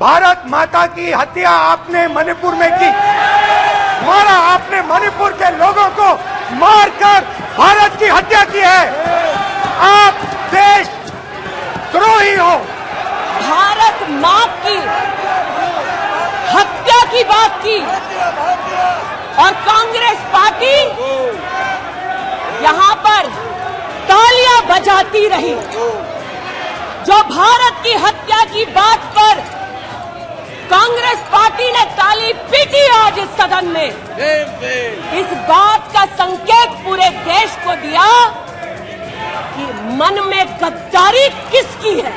भारत माता की हत्या आपने मणिपुर में की। मारा आपने मणिपुर के लोगों को मारकर भारत की हत्या की है। आप देश द्रोही हो। भारत मां की हत्या की बात की और कांग्रेस पार्टी यहां पर तालियां बजाती रही। जो भारत की हत्या की बात पर कांग्रेस पार्टी ने ताली पीटी आज इस सदन में, इस बात का संकेत पूरे देश को दिया कि मन में गद्दारी किसकी है।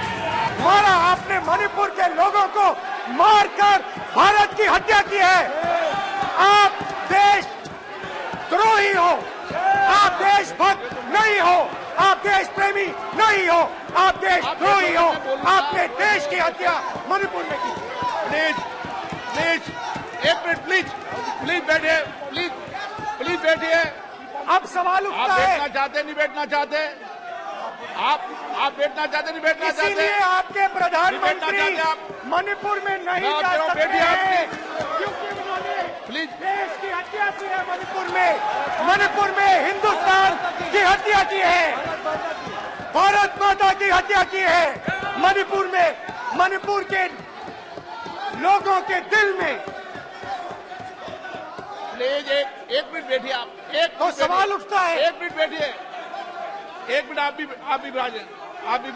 मारा आपने मणिपुर के लोगों को मारकर भारत की हत्या की है। आप देश द्रोही हो। आप देशभक्त नहीं हो। आप देश प्रेमी नहीं हो। आप देश द्रोही हो। आपने देश की हत्या मणिपुर में की। प्लीज प्लीज एक मिनट प्लीज बैठिए, प्लीज बैठिए। अब सवाल आप उठता है, बैठना चाहते नहीं बैठना चाहते? आप बैठना चाहते नहीं बैठना चाहते? इसीलिए आपके प्रधानमंत्री नहीं बैठना चाहते मणिपुर में नहीं जा सकते बैठिए हैं, आप क्योंकि उन्होंने प्लीज देश की हत्या की है। मणिपुर में हिंदुस्तान की हत्या की है। भारत माता की हत्या की है। मणिपुर के लोगों के दिल में। प्लीज एक मिनट बैठिए आप। एक तो सवाल उठता है, एक मिनट बैठिए। एक मिनट आप भी विराजे। आप भी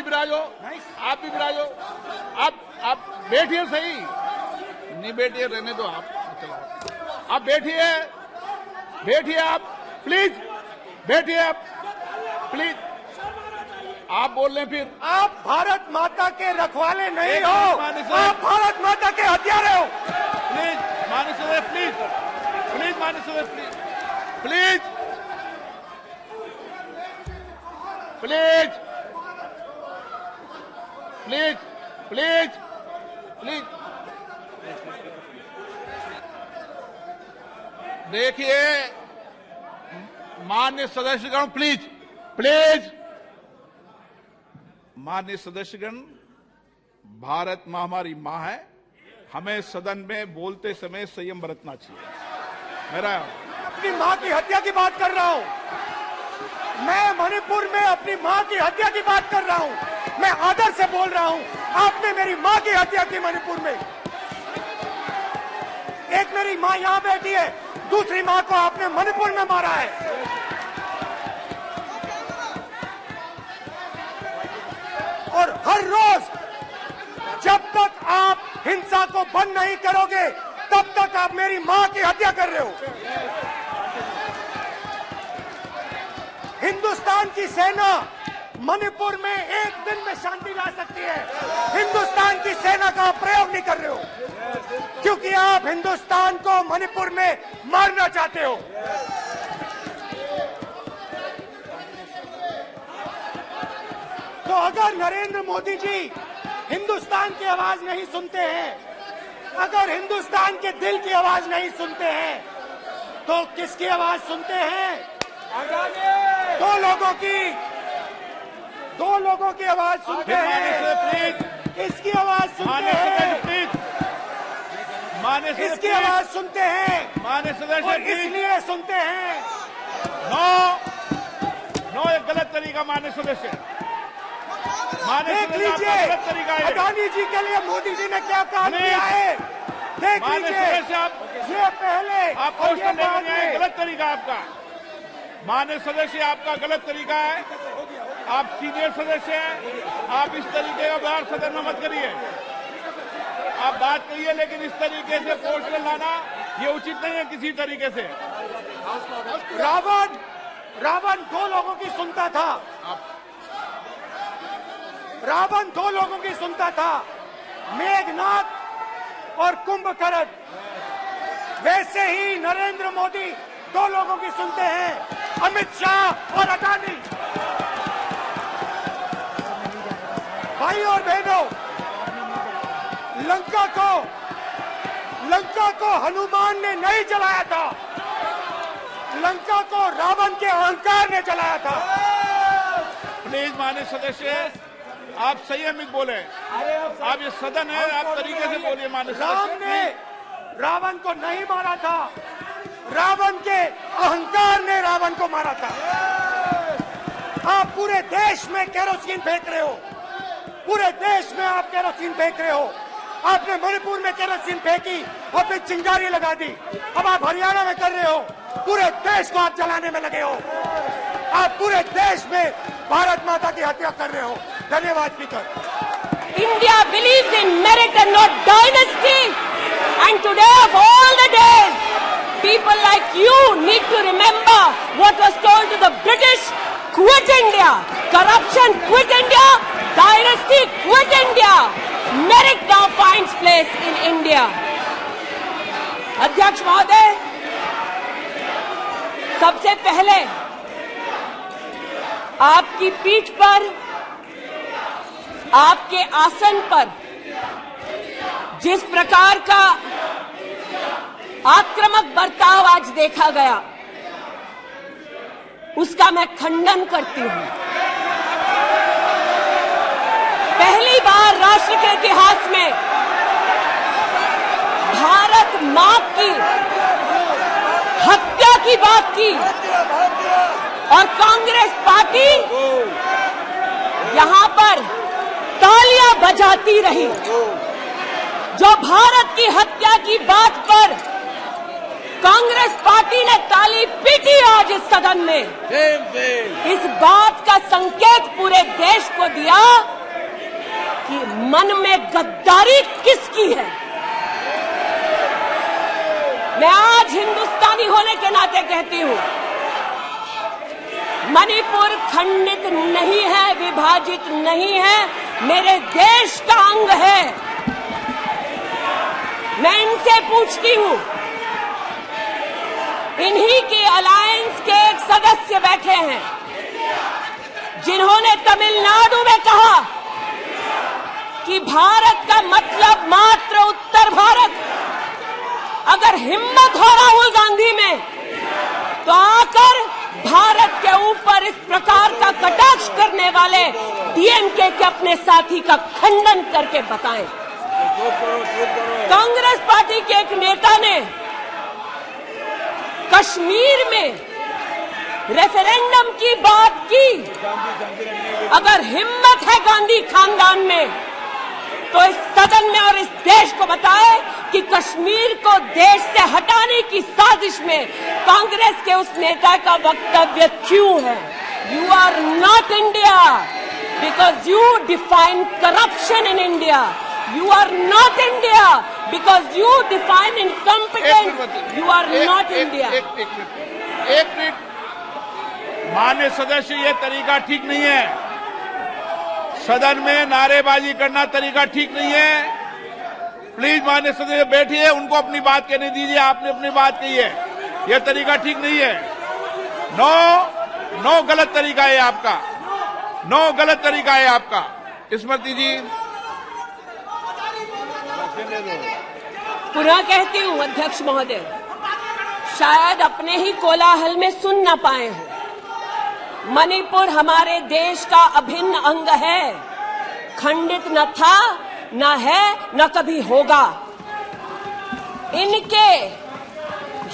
विराजो। आप बैठिए सही। नहीं बैठिए, रहने दो आप। चलो आप बैठिए आप प्लीज बैठिए आप प्लीज। आप बोल रहे फिर आप भारत माता के रखवाले नहीं एक हो। मिनट माने आप भारत माता के हत्यारे हो। Please Manas please Manas please देखिए माननीय सदस्यगण, प्लीज माननीय सदस्यगण, भारत मां हमारी मां है। हमें सदन में बोलते समय संयम बरतना चाहिए। मेरा अपनी मां की हत्या की बात कर रहा हूं। मैं मणिपुर में अपनी मां की हत्या की बात कर रहा हूं। मैं आदर से बोल रहा हूं। आपने मेरी मां की हत्या की मणिपुर में। एक मेरी मां यहां बैठी है, दूसरी मां को आपने मणिपुर में मारा है। और हर रोज जब तक आप हिंसा को बंद नहीं करोगे, तब तक आप मेरी मां की हत्या कर रहे हो। हिंदुस्तान की सेना मणिपुर में एक दिन में शांति ला सकती है। हिंदुस्तान की सेना का प्रयोग नहीं कर रहे हो, क्योंकि आप हिंदुस्तान को मणिपुर में मारना चाहते हो। तो अगर नरेंद्र मोदी जी हिंदुस्तान की आवाज नहीं सुनते हैं, अगर हिंदुस्तान के दिल की आवाज नहीं सुनते हैं, तो किसकी आवाज सुनते हैं? दो लोगों की आवाज सुनते हैं। इसकी आवाज सुनते हैं। इसकी आवाज सुनते हैं। माननीय सदस्य और इसलिए सुनते हैं। नो एक गलत तरीका। माननीय सदस्य देख लीजिए गलत तरीका है। अडानी जी के लिए मोदी जी ने क्या काम किया है। देख लीजिए, ये पहले आप क्वेश्चन लेकर आए, गलत तरीका आपका। माननीय सदस्य आपका गलत तरीका है। आप सीनियर सदस्य हैं। आप इस तरीके का व्यवहार सदन में मत करिए। आप बात करिए, लेकिन इस तरीके से पोस्टर लाना ये उचित नहीं है किसी तरीके से। रावण दो लोगों की सुनता था। रावण दो लोगों की सुनता था, मेघनाथ और कुंभकर्ण। वैसे ही नरेंद्र मोदी दो लोगों की सुनते हैं, अमित शाह और अडानी। भाई और बहनों, लंका को हनुमान ने नहीं जलाया था। लंका को रावण के अहंकार ने जलाया था। प्लीज माननीय सदस्य आप संयमित बोले। आप ये सदन है, आप तरीके से बोलिए। माननीय राम सदस्य, ने रावण को नहीं मारा था, रावण के अहंकार ने रावण को मारा था। आप पूरे देश में केरोसिन फेंक रहे हो, पूरे देश में आप केरोसिन फेंक रहे हो। आपने मणिपुर में केरोसिन फेंकी और फिर चिंगारी लगा दी। अब आप हरियाणा में कर रहे हो, पूरे देश को आप जलाने में लगे हो। आप पूरे देश में भारत माता की हत्या कर रहे हो। धन्यवाद speaker. India believes in merit and not dynasty. And today of all the days, people like you need to remember what was told to the British: quit India. Corruption, quit India. Dynasty, quit India. Merit now finds place in India. अध्यक्ष महोदय, सबसे पहले आपकी पीठ पर, आपके आसन पर जिस प्रकार का आक्रामक बर्ताव आज देखा गया, उसका मैं खंडन करती हूं। पहली बार राष्ट्र के इतिहास में भारत मां की हत्या की बात की और कांग्रेस पार्टी यहां पर तालियां बजाती रही। जो भारत की हत्या की बात पर कांग्रेस पार्टी ने ताली पीटी आज इस सदन में, इस बात का संकेत पूरे देश को दिया कि मन में गद्दारी किसकी है। मैं आज हिंदुस्तानी होने के नाते कहती हूं, मणिपुर खंडित नहीं है, विभाजित नहीं है, मेरे देश का अंग है। मैं इनसे पूछती हूं, इन्हीं के अलायंस के एक सदस्य बैठे हैं जिन्होंने तमिलनाडु में कहा कि भारत का मतलब मात्र उत्तर भारत। अगर हिम्मत हो राहुल गांधी में तो आकर भारत के ऊपर इस प्रकार का कटाक्ष करने वाले डीएमके के अपने साथी का खंडन करके बताएं। कांग्रेस पार्टी के एक नेता ने कश्मीर में रेफरेंडम की बात की। अगर हिम्मत है गांधी खानदान में तो इस सदन में और इस देश को बताए कि कश्मीर को देश से हटाने की साजिश में कांग्रेस के उस नेता का वक्तव्य क्यों है। You are not India because you define corruption in India. You are not India because you define incompetence. You are not India. एक मिनट माननीय सदस्य, ये तरीका ठीक नहीं है। सदन में नारेबाजी करना तरीका ठीक नहीं है। प्लीज माननीय सदस्य बैठिए, उनको अपनी बात कहने दीजिए। आपने अपनी बात कही है, यह तरीका ठीक नहीं है। नो गलत तरीका है आपका, नो गलत तरीका है आपका। स्मृति जी, पुनः कहती हूं अध्यक्ष महोदय, शायद अपने ही कोलाहल में सुन न पाए हो। मणिपुर हमारे देश का अभिन्न अंग है, खंडित न था, न है, न कभी होगा। इनके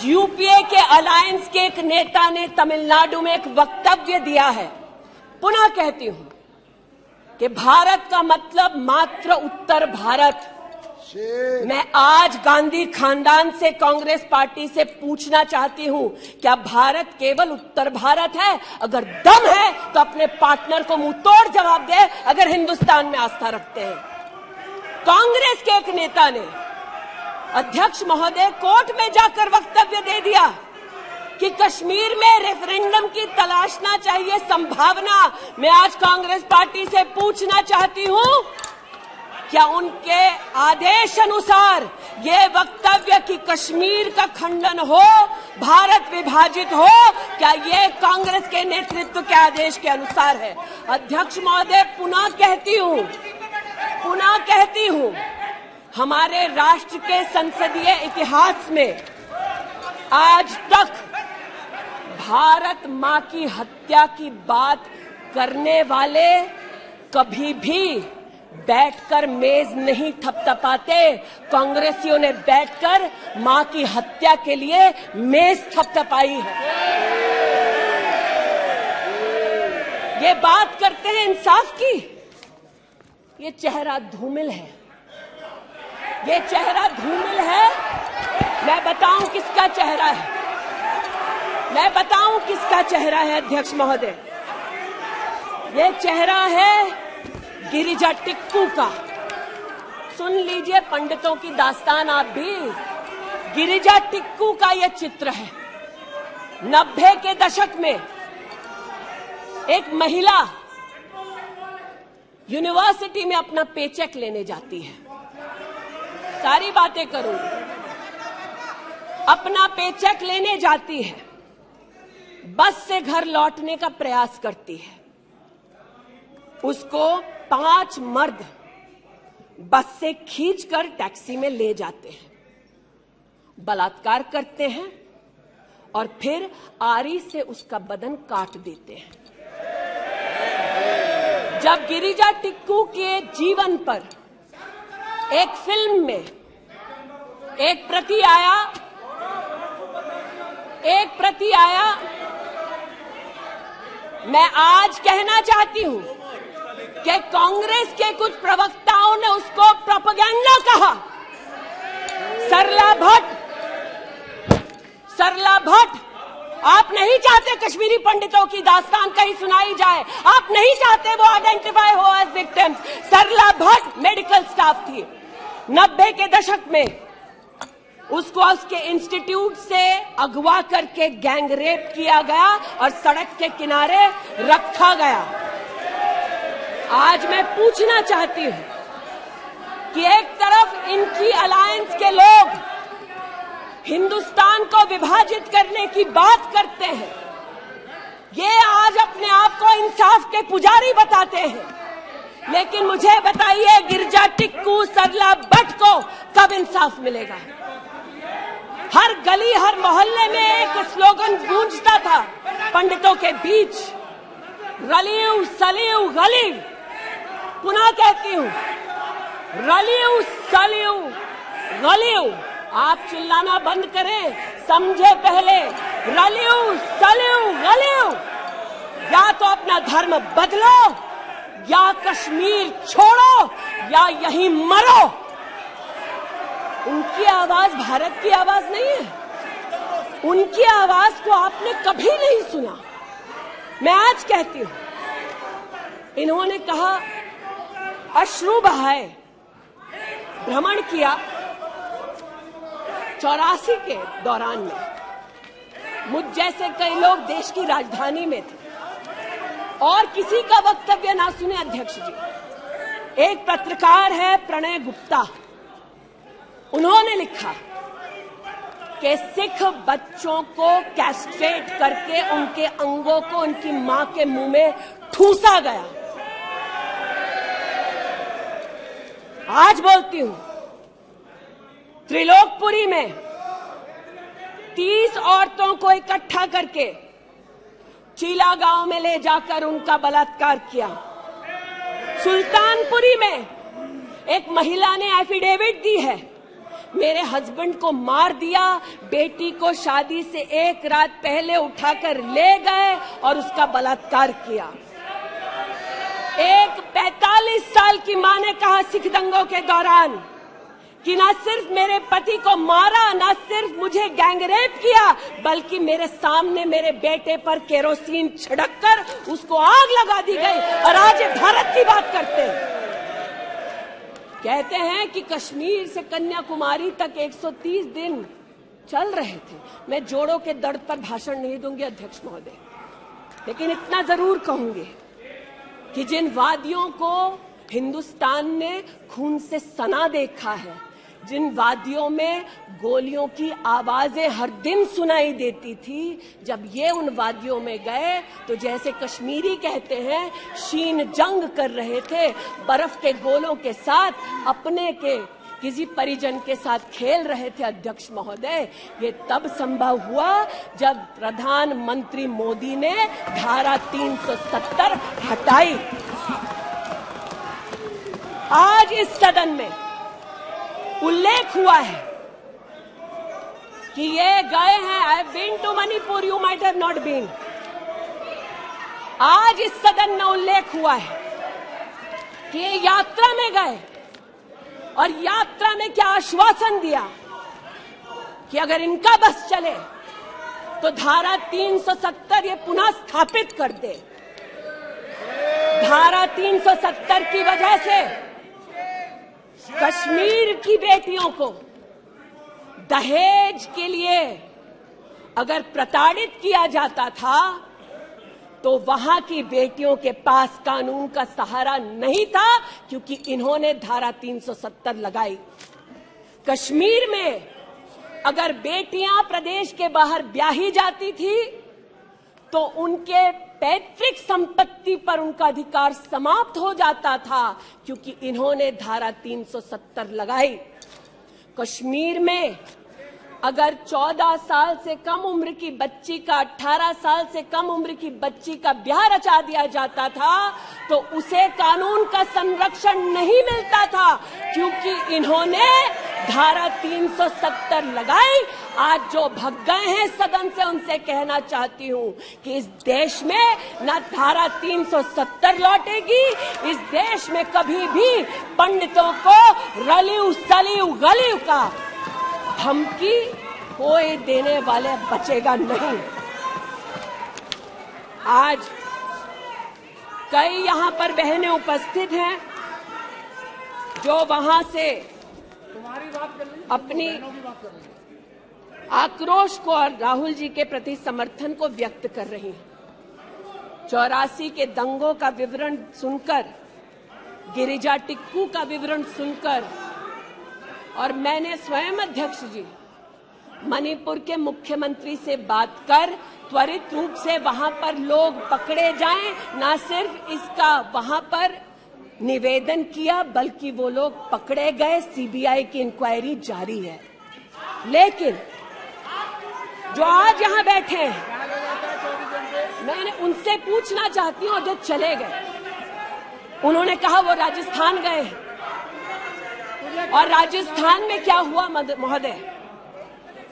यूपीए के अलायंस के एक नेता ने तमिलनाडु में एक वक्तव्य दिया है। पुनः कहती हूं कि भारत का मतलब मात्र उत्तर भारत। मैं आज गांधी खानदान से, कांग्रेस पार्टी से पूछना चाहती हूं, क्या भारत केवल उत्तर भारत है? अगर दम है तो अपने पार्टनर को मुंह तोड़ जवाब दे, अगर हिंदुस्तान में आस्था रखते हैं। कांग्रेस के एक नेता ने अध्यक्ष महोदय कोर्ट में जाकर वक्तव्य दे दिया कि कश्मीर में रेफरेंडम की तलाशना चाहिए संभावना। मैं आज कांग्रेस पार्टी से पूछना चाहती हूं, क्या उनके आदेश अनुसार ये वक्तव्य कि कश्मीर का खंडन हो, भारत विभाजित हो, क्या ये कांग्रेस के नेतृत्व के आदेश के अनुसार है? अध्यक्ष महोदय, पुनः कहती हूं, हमारे राष्ट्र के संसदीय इतिहास में आज तक भारत मां की हत्या की बात करने वाले कभी भी बैठकर मेज नहीं थपथपाते। कांग्रेसियों ने बैठकर मां की हत्या के लिए मेज थपथपाई है। ये बात करते हैं इंसाफ की, ये चेहरा धूमिल है, ये चेहरा धूमिल है। मैं बताऊं किसका चेहरा है, मैं बताऊं किसका चेहरा है अध्यक्ष महोदय। ये चेहरा है गिरिजा टिक्कू का। सुन लीजिए पंडितों की दास्तान आप भी। गिरिजा टिक्कू का यह चित्र है। 90 के दशक में एक महिला यूनिवर्सिटी में अपना पेचेक लेने जाती है। सारी बातें करूंगी। अपना पेचेक लेने जाती है, बस से घर लौटने का प्रयास करती है। उसको 5 मर्द बस से खींचकर टैक्सी में ले जाते हैं, बलात्कार करते हैं और फिर आरी से उसका बदन काट देते हैं। जब गिरिजा टिक्कू के जीवन पर एक फिल्म में एक प्रति आया, मैं आज कहना चाहती हूं कि कांग्रेस के कुछ प्रवक्ताओं ने उसको प्रोपेगेंडा कहा। सरला भट्ट, आप नहीं चाहते कश्मीरी पंडितों की दास्तान कहीं सुनाई जाए, आप नहीं चाहते वो आइडेंटिफाई हो एज विक्टिम्स। सरला भट्ट मेडिकल स्टाफ थी। 90 के दशक में उसको उसके इंस्टीट्यूट से अगवा करके गैंग रेप किया गया और सड़क के किनारे रखा गया। आज मैं पूछना चाहती हूं कि एक तरफ इनकी अलायंस के लोग हिंदुस्तान को विभाजित करने की बात करते हैं, ये आज अपने आप को इंसाफ के पुजारी बताते हैं, लेकिन मुझे बताइए गिरिजा टिक्कू, सरला भट्ट को कब इंसाफ मिलेगा? हर गली हर मोहल्ले में एक स्लोगन गूंजता था पंडितों के बीच, रलियू सलियू गलीव। पुनः कहती हूं, रलियू सलियू गलीव। आप चिल्लाना बंद करें, समझे पहले। रलियू सलियू गलीव। या तो अपना धर्म बदलो या कश्मीर छोड़ो या यहीं मरो। उनकी आवाज भारत की आवाज नहीं है। उनकी आवाज को आपने कभी नहीं सुना। मैं आज कहती हूं, इन्होंने कहा अश्रु बहाए, भ्रमण किया 84 के दौरान में। मुझ जैसे कई लोग देश की राजधानी में थे और किसी का वक्तव्य ना सुने अध्यक्ष जी। एक पत्रकार है प्रणय गुप्ता, उन्होंने लिखा कि सिख बच्चों को कैस्ट्रेट करके उनके अंगों को उनकी मां के मुंह में ठूसा गया। आज बोलती हूं, त्रिलोकपुरी में 30 औरतों को इकट्ठा करके चीला गांव में ले जाकर उनका बलात्कार किया। सुल्तानपुरी में एक महिला ने एफिडेविट दी है, मेरे हस्बैंड को मार दिया, बेटी को शादी से एक रात पहले उठाकर ले गए और उसका बलात्कार किया। एक 45 साल की मां ने कहा सिख दंगों के दौरान कि न सिर्फ मेरे पति को मारा, न सिर्फ मुझे गैंगरेप किया, बल्कि मेरे सामने मेरे बेटे पर केरोसिन छिड़ककर उसको आग लगा दी गई। और आज भारत की बात करते हैं, कहते हैं कि कश्मीर से कन्याकुमारी तक 130 दिन चल रहे थे। मैं जोड़ों के दर्द पर भाषण नहीं दूंगी अध्यक्ष महोदय, लेकिन इतना जरूर कहूंगी कि जिन वादियों को हिंदुस्तान ने खून से सना देखा है, जिन वादियों में गोलियों की आवाजें हर दिन सुनाई देती थी, जब ये उन वादियों में गए तो जैसे कश्मीरी कहते हैं शीन जंग कर रहे थे, बर्फ के गोलों के साथ अपने के किसी परिजन के साथ खेल रहे थे। अध्यक्ष महोदय, ये तब संभव हुआ जब प्रधानमंत्री मोदी ने धारा 370 हटाई। आज इस सदन में उल्लेख हुआ है कि ये गए हैं, I have been to Manipur, you might have not been. आज इस सदन में उल्लेख हुआ है कि ये यात्रा में गए और यात्रा में क्या आश्वासन दिया कि अगर इनका बस चले तो धारा 370 ये पुनः स्थापित कर दे। धारा 370 की वजह से कश्मीर की बेटियों को दहेज के लिए अगर प्रताड़ित किया जाता था तो वहां की बेटियों के पास कानून का सहारा नहीं था, क्योंकि इन्होंने धारा 370 लगाई। कश्मीर में अगर बेटियां प्रदेश के बाहर ब्याही जाती थी तो उनके पैतृक संपत्ति पर उनका अधिकार समाप्त हो जाता था, क्योंकि इन्होंने धारा 370 लगाई। कश्मीर में अगर 14 साल से कम उम्र की बच्ची का 18 साल से कम उम्र की बच्ची का ब्याह रचा दिया जाता था तो उसे कानून का संरक्षण नहीं मिलता था, क्योंकि इन्होंने धारा 370 लगाई। आज जो भग गए हैं सदन से उनसे कहना चाहती हूं कि इस देश में न धारा 370 लौटेगी, इस देश में कभी भी पंडितों को रलिव सलिव गलिव का धमकी कोई देने वाले बचेगा नहीं। आज कई यहां पर बहनें उपस्थित हैं जो वहां से अपनी आक्रोश को और राहुल जी के प्रति समर्थन को व्यक्त कर रही हैं। 84 के दंगों का विवरण सुनकर, गिरिजा टिक्कू का विवरण सुनकर, और मैंने स्वयं अध्यक्ष जी मणिपुर के मुख्यमंत्री से बात कर त्वरित रूप से वहां पर लोग पकड़े जाएं, न सिर्फ इसका वहां पर निवेदन किया बल्कि वो लोग पकड़े गए। सीबीआई की इंक्वायरी जारी है। लेकिन जो आज यहां बैठे हैं, मैंने उनसे पूछना चाहती हूं, जो चले गए, उन्होंने कहा वो राजस्थान गए, और राजस्थान में क्या हुआ महोदय?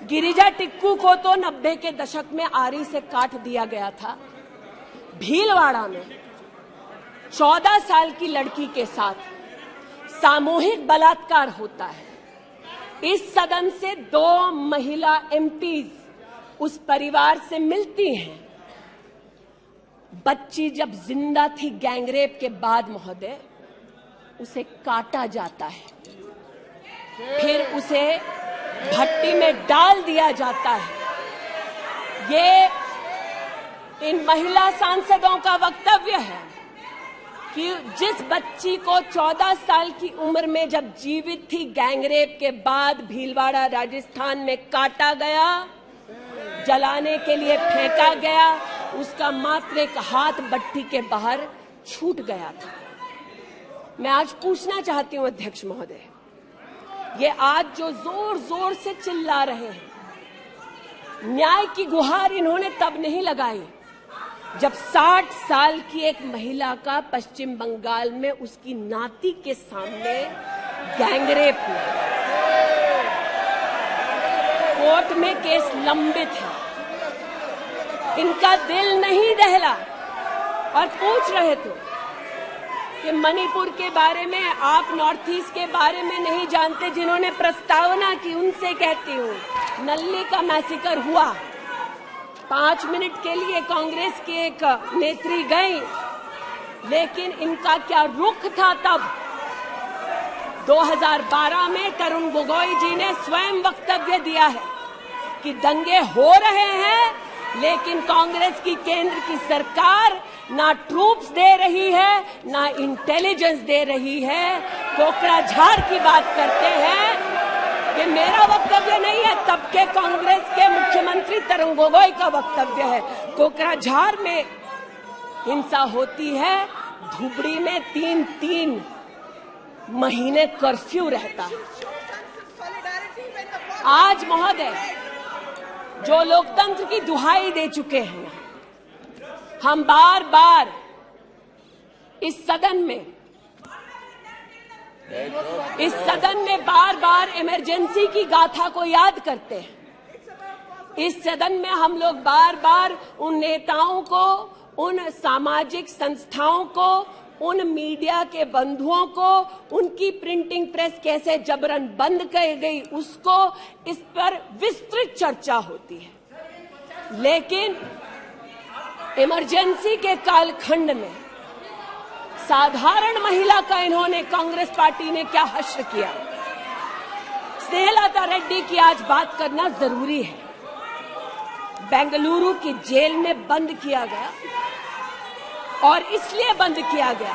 गिरिजा टिक्कू को तो 90 के दशक में आरी से काट दिया गया था। भीलवाड़ा में 14 साल की लड़की के साथ सामूहिक बलात्कार होता है। इस सदन से 2 महिला एमपीज उस परिवार से मिलती हैं। बच्ची जब जिंदा थी गैंगरेप के बाद महोदय, उसे काटा जाता है, फिर उसे भट्टी में डाल दिया जाता है। ये इन महिला सांसदों का वक्तव्य है कि जिस बच्ची को 14 साल की उम्र में जब जीवित थी गैंगरेप के बाद भीलवाड़ा राजस्थान में काटा गया, जलाने के लिए फेंका गया, उसका मात्र एक हाथ भट्टी के बाहर छूट गया था। मैं आज पूछना चाहती हूं अध्यक्ष महोदय, ये आज जो जोर जोर से चिल्ला रहे हैं, न्याय की गुहार इन्होंने तब नहीं लगाई जब 60 साल की एक महिला का पश्चिम बंगाल में उसकी नाती के सामने गैंगरेप हुआ। कोर्ट में केस लंबित है, इनका दिल नहीं दहला और पूछ रहे थे कि मणिपुर के बारे में आप नॉर्थ ईस्ट के बारे में नहीं जानते। जिन्होंने प्रस्तावना की उनसे कहती हूँ, नल्ली का मैसेकर हुआ, 5 मिनट के लिए कांग्रेस की एक नेत्री गई, लेकिन इनका क्या रुख था तब। 2012 में तरुण गोगोई जी ने स्वयं वक्तव्य दिया है कि दंगे हो रहे हैं, लेकिन कांग्रेस की केंद्र की सरकार ना ट्रूप्स दे रही है, ना इंटेलिजेंस दे रही है। कोकराझार की बात करते हैं, ये मेरा वक्तव्य नहीं है, तब के कांग्रेस के मुख्यमंत्री तरुण गोगोई का वक्तव्य है। कोकराझार में हिंसा होती है, धुबड़ी में 3-3 महीने कर्फ्यू रहता है। आज महोदय जो लोकतंत्र की दुहाई दे चुके हैं, हम बार बार इस सदन में इस सदन में बार बार इमरजेंसी की गाथा को याद करते हैं। इस सदन में हम लोग बार बार उन नेताओं को, उन सामाजिक संस्थाओं को, उन मीडिया के बंधुओं को, उनकी प्रिंटिंग प्रेस कैसे जबरन बंद कर गई उसको, इस पर विस्तृत चर्चा होती है। लेकिन इमरजेंसी के कालखंड में साधारण महिला का इन्होंने, कांग्रेस पार्टी ने क्या हश्र किया। स्नेहलता रेड्डी की आज बात करना जरूरी है। बेंगलुरु की जेल में बंद किया गया और इसलिए बंद किया गया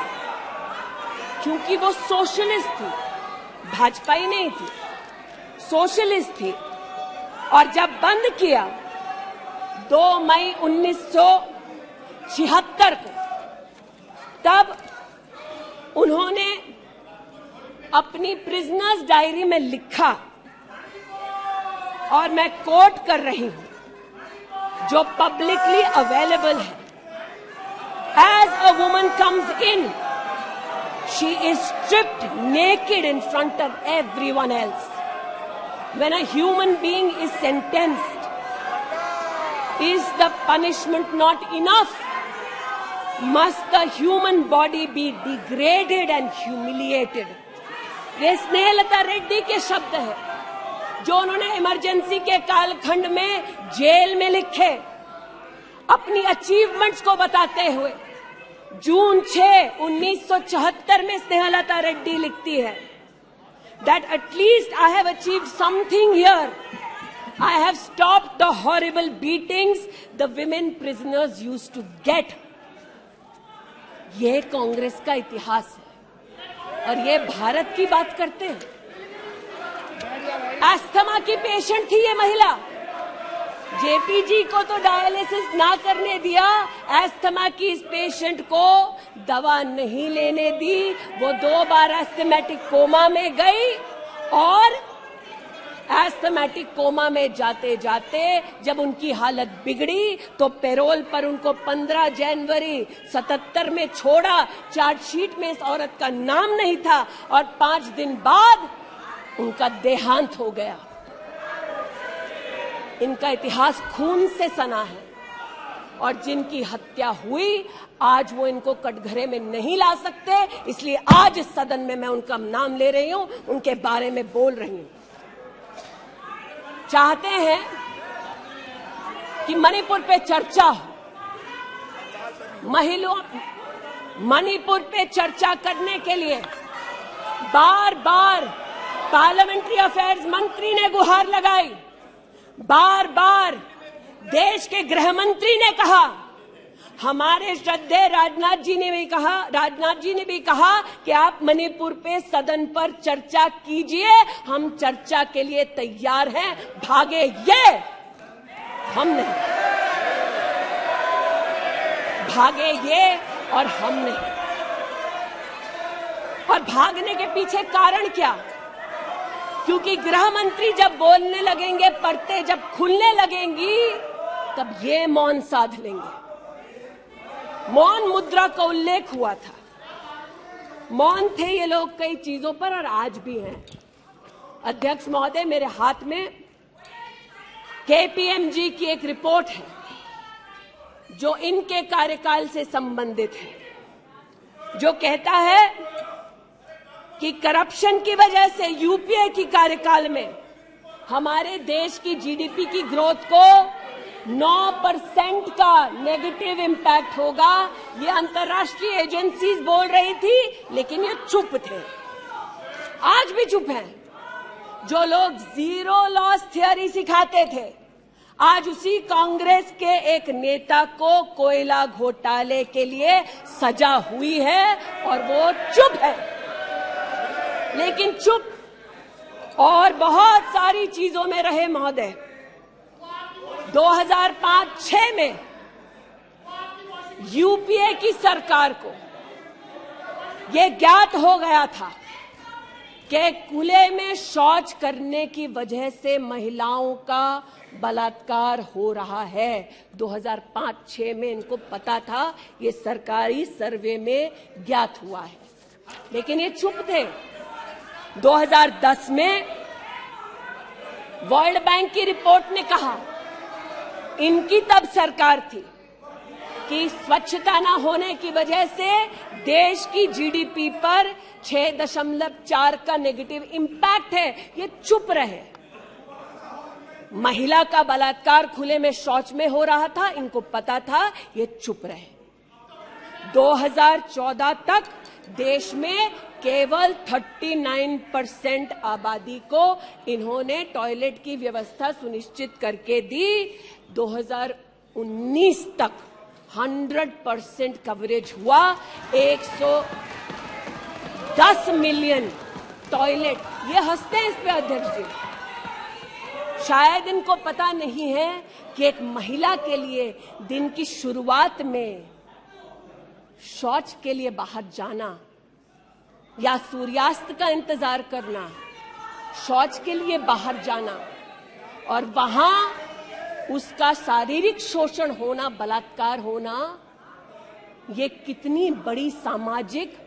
क्योंकि वो सोशलिस्ट थी, भाजपाई नहीं थी, सोशलिस्ट थी। और जब बंद किया 2 मई 1976 को, तब उन्होंने अपनी प्रिजनर्स डायरी में लिखा, और मैं कोट कर रही हूं, जो पब्लिकली अवेलेबल है। As a woman comes in, she is stripped naked in front of everyone else. When a human being is sentenced, is the punishment not enough? Must the human body be degraded and humiliated? ये स्नेहलता रेड्डी के शब्द है, जो उन्होंने emergency के कालखंड में jail में लिखे, अपनी अचीवमेंट्स को बताते हुए। जून 6, 1974 में स्नेहलता रेड्डी लिखती है that at least I have achieved something here. I have stopped the horrible beatings the women prisoners used to get. ये कांग्रेस का इतिहास है और ये भारत की बात करते हैं। अस्थमा की पेशेंट थी ये महिला, जेपीजी को तो डायलिसिस ना करने दिया, अस्थमा की इस पेशेंट को दवा नहीं लेने दी। वो 2 बार एस्थमेटिक कोमा में गई और एस्थमेटिक कोमा में जाते जाते जब उनकी हालत बिगड़ी तो पैरोल पर उनको 15 जनवरी 77 में छोड़ा। चार्जशीट में इस औरत का नाम नहीं था और 5 दिन बाद उनका देहांत हो गया। इनका इतिहास खून से सना है और जिनकी हत्या हुई आज वो इनको कटघरे में नहीं ला सकते, इसलिए आज इस सदन में मैं उनका नाम ले रही हूं, उनके बारे में बोल रही हूं। चाहते हैं कि मणिपुर पे चर्चा हो, महिलाओं मणिपुर पे चर्चा करने के लिए बार बार पार्लियामेंट्री अफेयर्स मंत्री ने गुहार लगाई, बार बार देश के गृह मंत्री ने कहा, हमारे श्रद्धेय राजनाथ जी ने भी कहा कि आप मणिपुर पे सदन पर चर्चा कीजिए, हम चर्चा के लिए तैयार हैं, भागे ये, हम नहीं, भागे ये और हम नहीं। और भागने के पीछे कारण क्या? क्योंकि गृह मंत्री जब बोलने लगेंगे, परतें जब खुलने लगेंगी, तब ये मौन साध लेंगे। मौन मुद्रा का उल्लेख हुआ था, मौन थे ये लोग कई चीजों पर और आज भी हैं। अध्यक्ष महोदय, मेरे हाथ में केपीएमजी की एक रिपोर्ट है जो इनके कार्यकाल से संबंधित है, जो कहता है कि करप्शन की वजह से यूपीए की कार्यकाल में हमारे देश की जीडीपी की ग्रोथ को 9% का नेगेटिव इम्पैक्ट होगा। ये अंतर्राष्ट्रीय एजेंसीज बोल रही थी, लेकिन ये चुप थे, आज भी चुप हैं। जो लोग जीरो लॉस थियरी सिखाते थे, आज उसी कांग्रेस के एक नेता को कोयला घोटाले के लिए सजा हुई है और वो चुप है। लेकिन चुप और बहुत सारी चीजों में रहे महोदय। 2005-06 में यूपीए की सरकार को यह ज्ञात हो गया था कि खुले में शौच करने की वजह से महिलाओं का बलात्कार हो रहा है। 2005-06 में इनको पता था, ये सरकारी सर्वे में ज्ञात हुआ है, लेकिन ये चुप थे। 2010 में वर्ल्ड बैंक की रिपोर्ट ने कहा, इनकी तब सरकार थी, कि स्वच्छता न होने की वजह से देश की जीडीपी पर 6.4 का नेगेटिव इंपैक्ट है। ये चुप रहे। महिला का बलात्कार खुले में शौच में हो रहा था, इनको पता था, ये चुप रहे। 2014 तक देश में केवल 39% आबादी को इन्होंने टॉयलेट की व्यवस्था सुनिश्चित करके दी। 2019 तक 100% कवरेज हुआ। 110 मिलियन टॉयलेट। ये हंसते हैं इस पे अध्यक्ष जी। शायद इनको पता नहीं है कि एक महिला के लिए दिन की शुरुआत में शौच के लिए बाहर जाना या सूर्यास्त का इंतजार करना, शौच के लिए बाहर जाना और वहां उसका शारीरिक शोषण होना, बलात्कार होना, ये कितनी बड़ी सामाजिक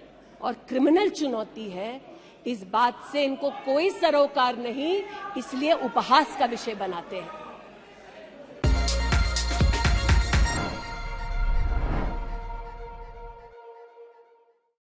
और क्रिमिनल चुनौती है, इस बात से इनको कोई सरोकार नहीं, इसलिए उपहास का विषय बनाते हैं।